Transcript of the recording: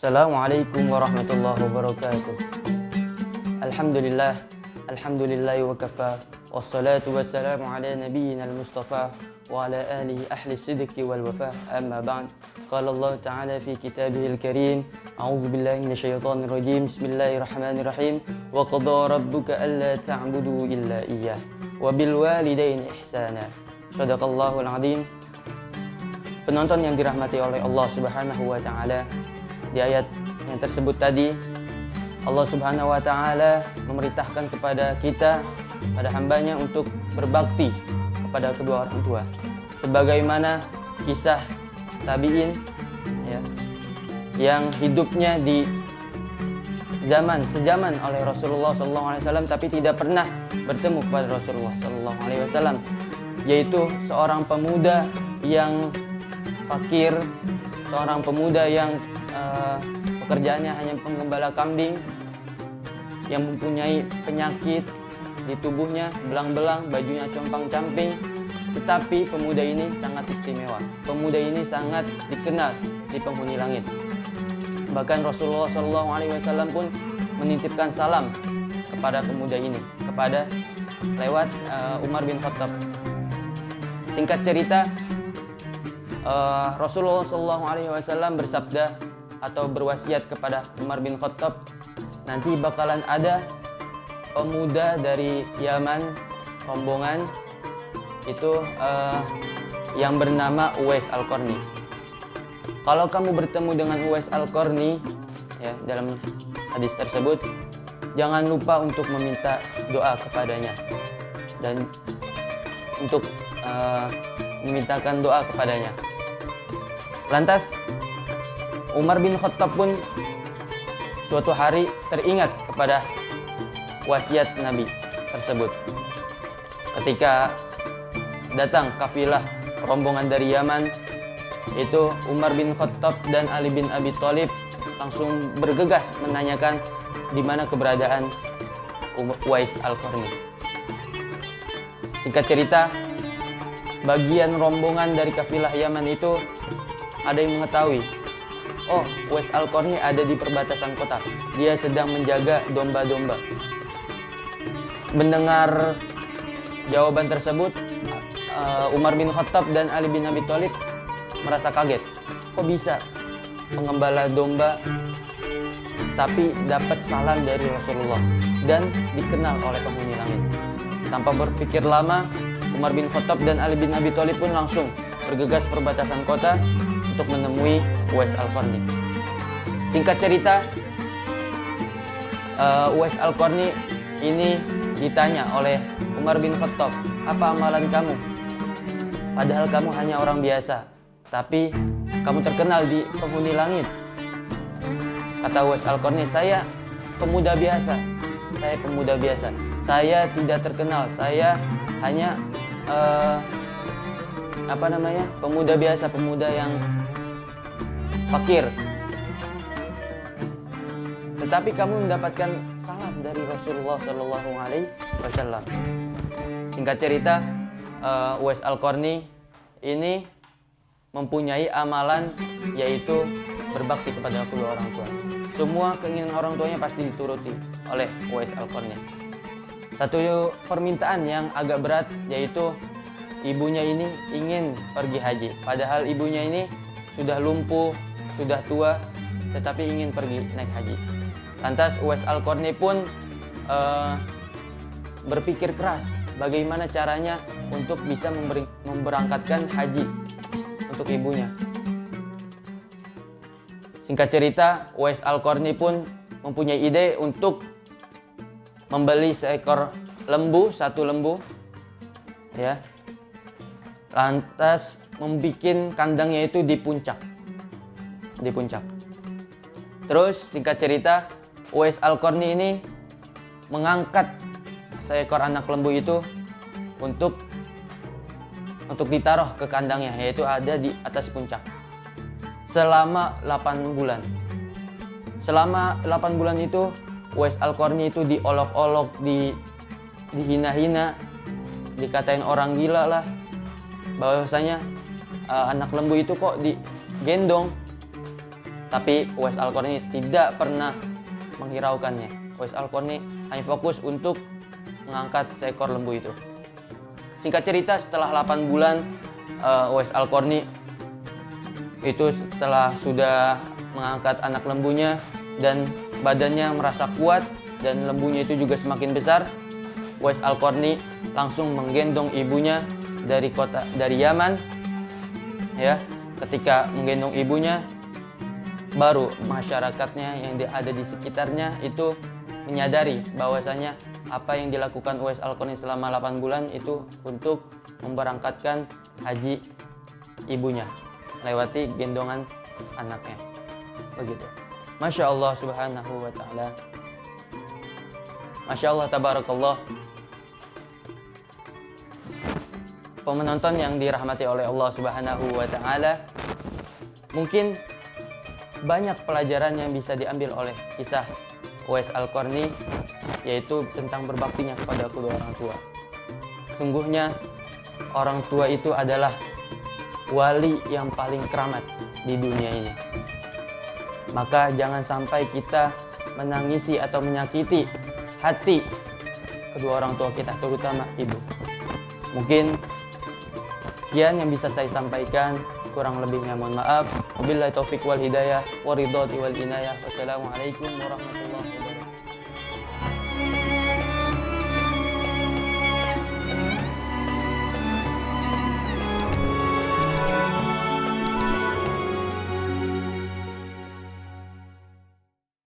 Assalamualaikum warahmatullahi wabarakatuh. Alhamdulillah, alhamdulillahi wa kafa. Wassalatu wassalamu ala nabiyyina al-mustafa wa ala alihi ahli sidqi wal wafa. Amma ba'd. Qala Allah Ta'ala fi kitabihil karim. A'udzu billahi minasyaitonir rajim. Bismillahirrahmanirrahim. Wa qada rabbuka alla ta'budu illa iyyah wa bil walidaini ihsana. Shadaqallahul azim. Penonton yang dirahmati oleh Allah Subhanahu wa taala, di ayat yang tersebut tadi Allah Subhanahu wa taala memerintahkan kepada kita, pada hambanya, untuk berbakti kepada kedua orang tua. Sebagaimana kisah tabi'in ya, yang hidupnya di sejaman oleh Rasulullah SAW tapi tidak pernah bertemu kepada Rasulullah SAW, yaitu seorang pemuda yang fakir, seorang pemuda yang pekerjaannya hanya penggembala kambing, yang mempunyai penyakit di tubuhnya, belang-belang, bajunya compang-camping, tetapi pemuda ini sangat istimewa. Pemuda ini sangat dikenal di penghuni langit. Bahkan Rasulullah SAW pun menitipkan salam kepada pemuda ini, kepada lewat Umar bin Khattab. Singkat cerita, Rasulullah SAW bersabda atau berwasiat kepada Umar bin Khattab, nanti bakalan ada pemuda dari Yaman, rombongan itu yang bernama Uwais Al-Qarni. Kalau kamu bertemu dengan Uwais Al-Qarni ya, dalam hadis tersebut, jangan lupa untuk meminta doa kepadanya dan untuk memintakan doa kepadanya. Lantas Umar bin Khattab pun suatu hari teringat kepada wasiat Nabi tersebut. Ketika datang kafilah rombongan dari Yaman, itu Umar bin Khattab dan Ali bin Abi Thalib langsung bergegas menanyakan di mana keberadaan Uwais Al-Qarni. Singkat cerita, bagian rombongan dari kafilah Yaman itu ada yang mengetahui, oh, Uwais Al-Qarni ada di perbatasan kota. Dia sedang menjaga domba-domba. Mendengar jawaban tersebut, Umar bin Khattab dan Ali bin Abi Thalib merasa kaget. Kok bisa pengembala domba tapi dapat salam dari Rasulullah dan dikenal oleh penghuni langit? Tanpa berpikir lama, Umar bin Khattab dan Ali bin Abi Thalib pun langsung bergegas perbatasan kota untuk menemui Uwais Al-Qarni. Singkat cerita, Uwais Al-Qarni ini ditanya oleh Umar bin Khattab, apa amalan kamu? Padahal kamu hanya orang biasa, tapi kamu terkenal di penghuni langit. Kata Uwais Al-Qarni, saya pemuda biasa. Saya pemuda biasa. Saya tidak terkenal. Saya hanya pemuda biasa, pemuda yang fakir. Tetapi kamu mendapatkan salam dari Rasulullah SAW. Singkat cerita, Uwais Al-Qarni ini mempunyai amalan, yaitu berbakti kepada kedua orang tua. Semua keinginan orang tuanya pasti dituruti oleh Uwais Al-Qarni. Satu permintaan yang agak berat, yaitu ibunya ini ingin pergi haji. Padahal ibunya ini sudah lumpuh, sudah tua, tetapi ingin pergi naik haji. Lantas Uwais Al-Qarni pun berpikir keras bagaimana caranya untuk bisa memberangkatkan haji untuk ibunya. Singkat cerita, Uwais Al-Qarni pun mempunyai ide untuk membeli seekor lembu, satu lembu, ya. Lantas membuat kandangnya itu di puncak. Terus singkat cerita, Uwais Al-Qarni ini mengangkat seekor anak lembu itu untuk ditaruh ke kandangnya, yaitu ada di atas puncak. Selama 8 bulan. Selama 8 bulan itu Uwais Al-Qarni itu diolok-olok, dihina-hina, dikatain orang gila lah. Bahwasanya anak lembu itu kok digendong Tapi Uwais Al-Qarni tidak pernah menghiraukannya. Uwais Al-Qarni hanya fokus untuk mengangkat seekor lembu itu. Singkat cerita, setelah 8 bulan Uwais Al-Qarni itu setelah sudah mengangkat anak lembunya dan badannya merasa kuat dan lembunya itu juga semakin besar, Uwais Al-Qarni langsung menggendong ibunya dari Yaman. Ya, ketika menggendong ibunya, baru masyarakatnya yang ada di sekitarnya itu menyadari bahwasanya apa yang dilakukan Uwais Al-Qarni selama 8 bulan itu untuk memberangkatkan haji ibunya lewati gendongan anaknya. Begitu. Masya Allah subhanahu wa ta'ala. Masya Allah tabarakallah. Penonton yang dirahmati oleh Allah subhanahu wa ta'ala, mungkin banyak pelajaran yang bisa diambil oleh kisah Uwais Al-Qarni, yaitu tentang berbaktinya kepada kedua orang tua. Sungguhnya orang tua itu adalah wali yang paling keramat di dunia ini. Maka jangan sampai kita menangisi atau menyakiti hati kedua orang tua kita, terutama ibu. Mungkin sekian yang bisa saya sampaikan, kurang lebihnya mohon maaf. Wabillahi taufik wal hidayah, waridhati wal inayah. Wassalamualaikum warahmatullahi wabarakatuh.